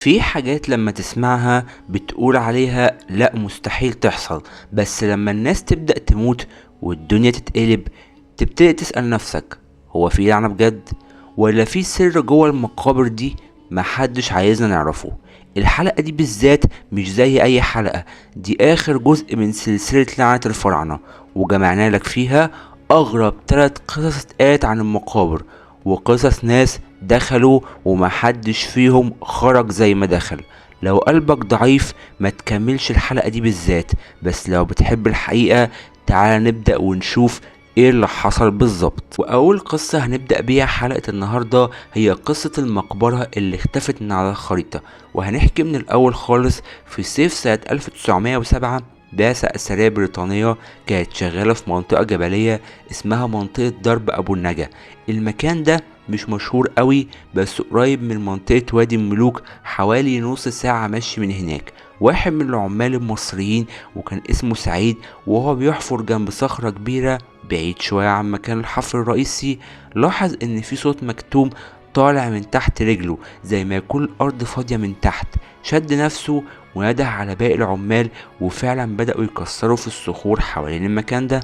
في حاجات لما تسمعها بتقول عليها لأ مستحيل تحصل، بس لما الناس تبدأ تموت والدنيا تتقلب تبتدي تسأل نفسك، هو في لعنة بجد ولا في سر جوه المقابر دي محدش عايزنا نعرفه؟ الحلقة دي بالذات مش زي اي حلقة، دي اخر جزء من سلسلة لعنة الفراعنة، وجمعنا لك فيها اغرب 3 قصص اتقالت عن المقابر، وقصص ناس دخلوا ومحدش فيهم خرج زي ما دخل. لو قلبك ضعيف ما تكملش الحلقة دي بالذات، بس لو بتحب الحقيقة تعال نبدأ ونشوف ايه اللي حصل بالظبط. واول قصة هنبدأ بيها حلقة النهاردة هي قصة المقبرة اللي اختفت من على الخريطة، وهنحكي من الاول خالص. في صيف سنة 1907 بعثة أثرية بريطانية كانت شغالة في منطقة جبلية اسمها منطقة درب أبو النجا. المكان ده مش مشهور قوي، بس قريب من منطقة وادي الملوك، حوالي نص ساعة مشي من هناك. واحد من العمال المصريين وكان اسمه سعيد، وهو بيحفر جنب صخرة كبيرة بعيد شوية عن مكان الحفر الرئيسي، لاحظ ان في صوت مكتوم طالع من تحت رجله زي ما يكون الارض فاضية من تحت. شد نفسه ونده على باقي العمال، وفعلا بدأوا يكسروا في الصخور حوالين المكان ده.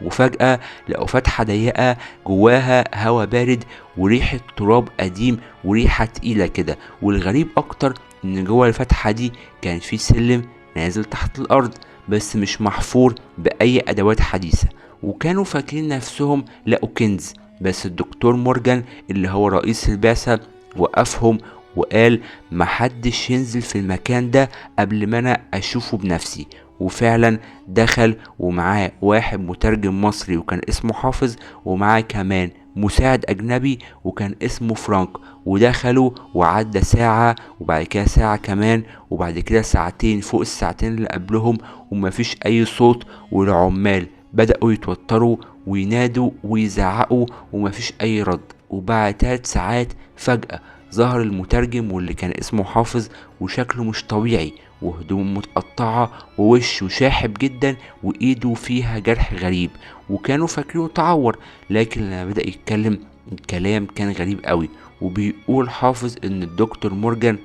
وفجأة لقوا فتحة ضيقة جواها هوا بارد وريحة تراب قديم وريحة تقيلة كده. والغريب أكتر إن جوا الفتحة دي كان في سلم نازل تحت الأرض، بس مش محفور بأي أدوات حديثة. وكانوا فاكرين نفسهم لقوا كنز، بس الدكتور مورجان اللي هو رئيس البعثة وقفهم وقال محدش ينزل في المكان ده قبل ما أنا أشوفه بنفسي. وفعلا دخل ومعاه واحد مترجم مصري وكان اسمه حافظ، ومعاه كمان مساعد اجنبي وكان اسمه فرانك. ودخلوا وعدى ساعة وبعد كده ساعة كمان وبعد كده ساعتين فوق الساعتين اللي قبلهم، ومفيش اي صوت. والعمال بدأوا يتوتروا وينادوا ويزعقوا ومفيش اي رد. وبعد 3 ساعات فجأة ظهر المترجم واللي كان اسمه حافظ، وشكله مش طبيعي، وهدوم متقطعة ووشه شاحب جدا وايده فيها جرح غريب. وكانوا فاكرينه تعور، لكن لما بدأ يتكلم الكلام كان غريب قوي. وبيقول حافظ ان الدكتور مورجان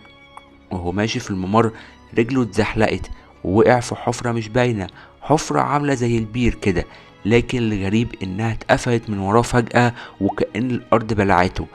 وهو ماشي في الممر رجله اتزحلقت ووقع في حفرة مش باينة، حفرة عاملة زي البير كده، لكن الغريب انها اتقفلت من وراه فجأة وكأن الارض بلعته.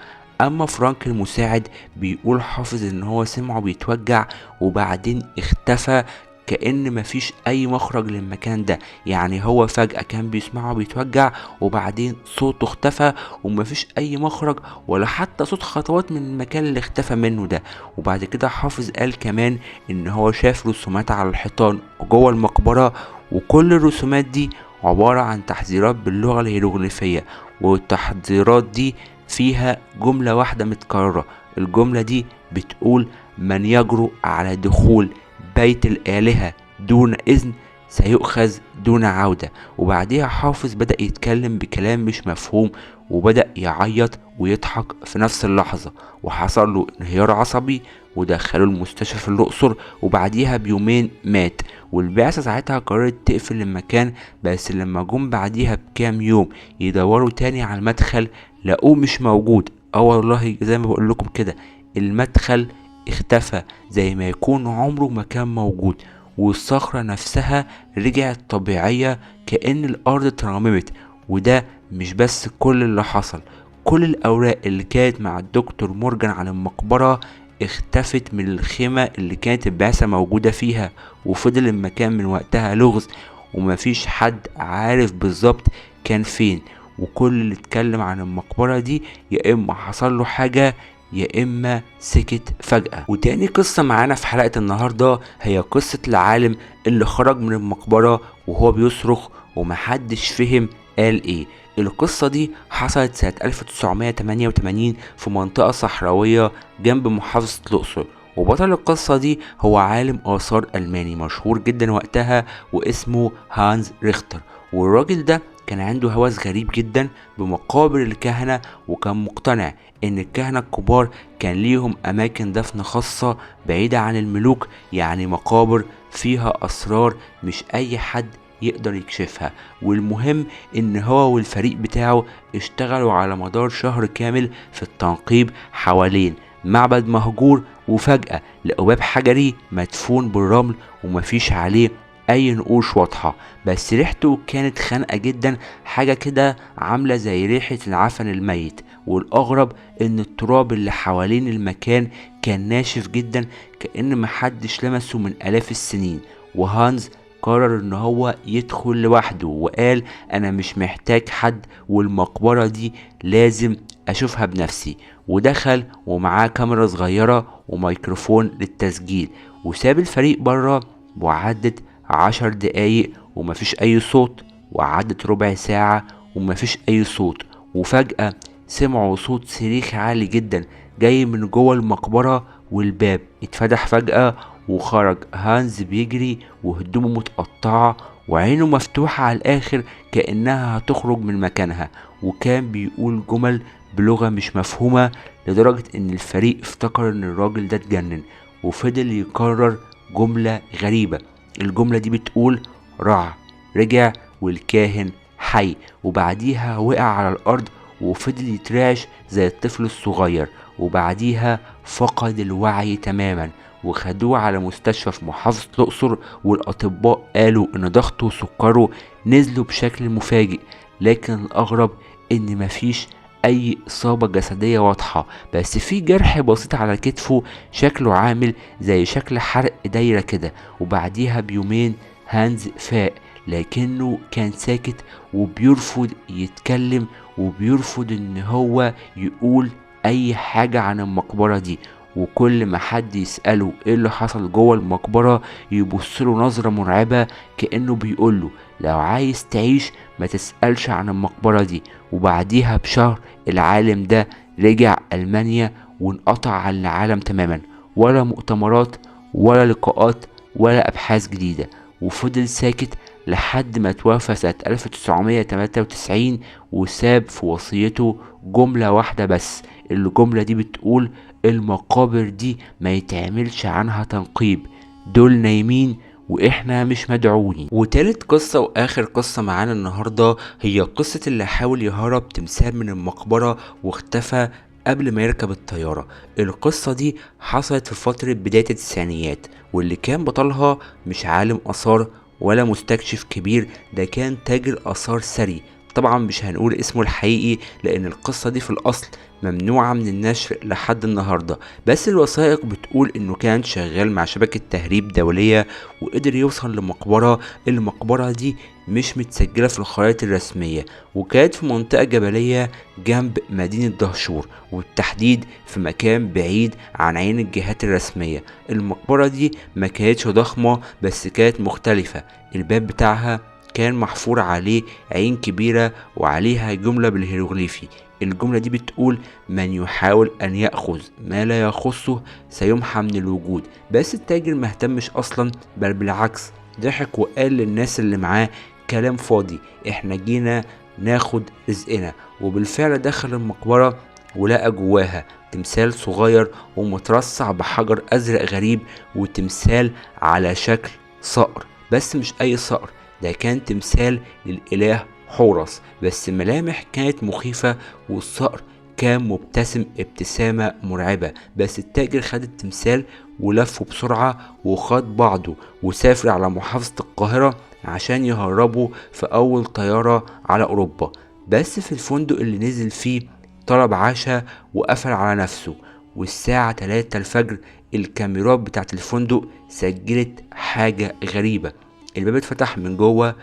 اما فرانك المساعد بيقول حافظ ان هو سمعه بيتوجع وبعدين اختفى، كأن مفيش اي مخرج للمكان ده. يعني هو فجأة كان بيسمعه بيتوجع وبعدين صوته اختفى ومفيش اي مخرج ولا حتى صوت خطوات من المكان اللي اختفى منه ده. وبعد كده حافظ قال كمان ان هو شاف رسومات على الحيطان جوه المقبرة، وكل الرسومات دي عبارة عن تحذيرات باللغة الهيروغليفية، والتحذيرات دي فيها جملة واحدة متكررة. الجملة دي بتقول من يجرؤ على دخول بيت الآلهة دون إذن سيؤخذ دون عودة. وبعديها حافظ بدأ يتكلم بكلام مش مفهوم وبدأ يعيط ويضحك في نفس اللحظة، وحصل له انهيار عصبي ودخلوه المستشفى في الأقصر، وبعديها بيومين مات. والبعثة ساعتها قررت تقفل المكان، بس لما جم بعديها بكام يوم يدوروا تاني على المدخل لقوه مش موجود. والله زي ما بقول لكم كده المدخل اختفى زي ما يكون عمره ما كان موجود، والصخرة نفسها رجعت طبيعية كأن الأرض اترممت. وده مش بس كل اللي حصل، كل الأوراق اللي كانت مع الدكتور مورجان عن المقبرة اختفت من الخيمة اللي كانت البعثة موجودة فيها، وفضل المكان من وقتها لغز ومفيش حد عارف بالظبط كان فين. وكل اللي اتكلم عن المقبرة دي يا اما حصل له حاجة يا اما سكت فجأة. وتاني قصة معانا في حلقة النهاردة هي قصة العالم اللي خرج من المقبرة وهو بيصرخ ومحدش فهم قال ايه. القصة دي حصلت سنة 1988 في منطقة صحراوية جنب محافظة الأقصر، وبطل القصة دي هو عالم آثار ألماني مشهور جدا وقتها واسمه هانز ريختر. والراجل ده كان عنده هوس غريب جدا بمقابر الكهنة، وكان مقتنع ان الكهنة الكبار كان ليهم اماكن دفن خاصة بعيدة عن الملوك، يعني مقابر فيها اسرار مش اي حد يقدر يكشفها. والمهم ان هو والفريق بتاعه اشتغلوا على مدار شهر كامل في التنقيب حوالين معبد مهجور وفجأة لقوا باب حجري مدفون بالرمل ومفيش عليه اي نقوش واضحة، بس ريحته كانت خانقة جدا، حاجة كده عاملة زي ريحة العفن الميت. والاغرب ان التراب اللي حوالين المكان كان ناشف جدا، كأن محدش لمسه من الاف السنين. وهانز قرر ان هو يدخل لوحده وقال انا مش محتاج حد، والمقبرة دي لازم اشوفها بنفسي. ودخل ومعاه كاميرا صغيرة وميكروفون للتسجيل، وساب الفريق بره. وعدت 10 دقايق ومفيش اي صوت، وعدت ربع ساعة ومفيش اي صوت. وفجأة سمعوا صوت صريخ عالي جدا جاي من جوه المقبرة، والباب اتفتح فجأة وخرج هانز بيجري وهدومه متقطعة وعينه مفتوحة على الآخر كأنها هتخرج من مكانها. وكان بيقول جمل بلغة مش مفهومة، لدرجة ان الفريق افتكر ان الراجل ده اتجنن. وفضل يكرر جملة غريبة. الجملة دي بتقول رع رجع والكاهن حي. وبعديها وقع على الأرض وفضل يترعش زي الطفل الصغير. وبعديها فقد الوعي تماما، وخدوه على مستشفى في محافظة الأقصر، والأطباء قالوا إن ضغطه وسكره نزلوا بشكل مفاجئ. لكن الأغرب إن مفيش أي إصابة جسدية واضحة، بس في جرح بسيط على كتفه شكله عامل زي شكل حرق دايرة كده. وبعديها بيومين هانز فاق، لكنه كان ساكت وبيرفض يتكلم، وبيرفض ان هو يقول اي حاجة عن المقبرة دي. وكل ما حد يسأله ايه اللي حصل جوه المقبرة يبصله نظرة مرعبة، كأنه بيقوله لو عايز تعيش ما تسألش عن المقبرة دي. وبعديها بشهر العالم ده رجع ألمانيا وانقطع عن العالم تماما، ولا مؤتمرات ولا لقاءات ولا أبحاث جديدة. وفضل ساكت لحد ما توفى سنة 1993، وساب في وصيته جملة واحدة بس. الجملة دي بتقول المقابر دي ما يتعملش عنها تنقيب، دول نايمين واحنا مش مدعوين. وتالت قصة واخر قصة معانا النهاردة هي قصة اللي حاول يهرب تمثال من المقبرة واختفى قبل ما يركب الطيارة. القصة دي حصلت في فترة بداية التسعينيات، واللي كان بطلها مش عالم آثار ولا مستكشف كبير، ده كان تاجر آثار ثري. طبعا مش هنقول اسمه الحقيقي لان القصة دي في الاصل ممنوعة من النشر لحد النهاردة، بس الوثائق بتقول انه كان شغال مع شبكة تهريب دولية وقدر يوصل لمقبرة. المقبرة دي مش متسجلة في الخرائط الرسمية، وكانت في منطقة جبلية جنب مدينة دهشور، وبالتحديد في مكان بعيد عن عين الجهات الرسمية. المقبرة دي ما كانتش ضخمة بس كانت مختلفة. الباب بتاعها كان محفور عليه عين كبيرة وعليها جملة بالهيروغليفي. الجملة دي بتقول من يحاول أن يأخذ ما لا يخصه سيمحى من الوجود. بس التاجر مهتمش أصلا، بل بالعكس ضحك وقال للناس اللي معاه كلام فاضي، احنا جينا ناخد رزقنا. وبالفعل دخل المقبرة ولقى جواها تمثال صغير ومترصع بحجر أزرق غريب، وتمثال على شكل صقر. بس مش أي صقر، ده كان تمثال للإله حورس، بس الملامح كانت مخيفة والصقر كان مبتسم ابتسامة مرعبة. بس التاجر خد التمثال ولفه بسرعة وخد بعضه وسافر على محافظة القاهرة عشان يهربوا في أول طيارة على أوروبا. بس في الفندق اللي نزل فيه طلب عشاء وقفل على نفسه. والساعة 3 الفجر الكاميرات بتاعت الفندق سجلت حاجة غريبة. الباب اتفتح من جوه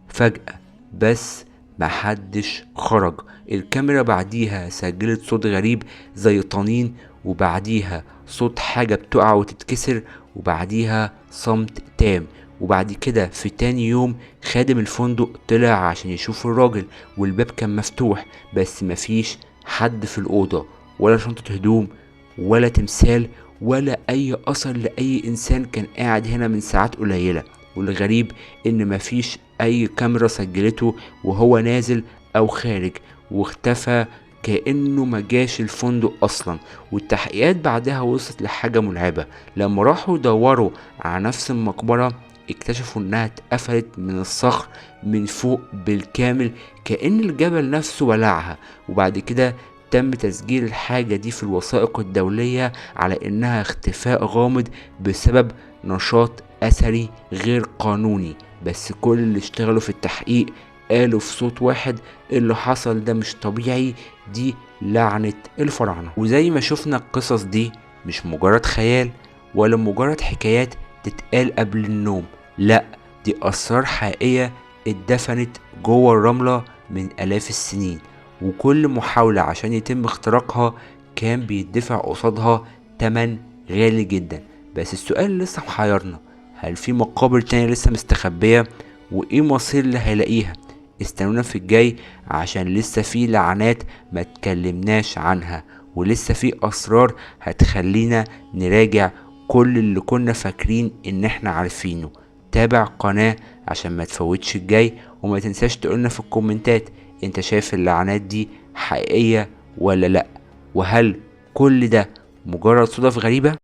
فجأة بس محدش خرج. الكاميرا بعديها سجلت صوت غريب زي طنين، وبعديها صوت حاجة بتقع وتتكسر، وبعديها صمت تام. وبعد كده في تاني يوم خادم الفندق طلع عشان يشوف الراجل، والباب كان مفتوح بس مفيش حد في الأوضة، ولا شنطة هدوم ولا تمثال ولا أي أثر لأي إنسان كان قاعد هنا من ساعات قليلة. والغريب إن مفيش أي كاميرا سجلته وهو نازل أو خارج، واختفى كأنه مجاش الفندق أصلا. والتحقيقات بعدها وصلت لحاجة ملعبة. لما راحوا يدوروا على نفس المقبرة اكتشفوا انها اتقفلت من الصخر من فوق بالكامل، كأن الجبل نفسه بلعها. وبعد كده تم تسجيل الحاجة دي في الوثائق الدولية على انها اختفاء غامض بسبب نشاط اثري غير قانوني. بس كل اللي اشتغلوا في التحقيق قالوا في صوت واحد اللي حصل ده مش طبيعي، دي لعنة الفراعنة. وزي ما شفنا القصص دي مش مجرد خيال ولا مجرد حكايات تتقال قبل النوم، لا دي اسرار حقيقية اتدفنت جوه الرملة من آلاف السنين، وكل محاولة عشان يتم اختراقها كان بيدفع قصادها تمن غالي جدا. بس السؤال اللي لسه محيرنا، هل في مقابر تانية لسه مستخبية؟ وايه مصير اللي هيلاقيها؟ استنونا في الجاي عشان لسه في لعنات ما تكلمناش عنها، ولسه في اسرار هتخلينا نراجع كل اللي كنا فاكرين ان احنا عارفينه. تابع قناة عشان ما تفوتش الجاي، وما تنساش تقولنا في الكومنتات انت شايف اللعنات دي حقيقية ولا لا، وهل كل ده مجرد صدف غريبة؟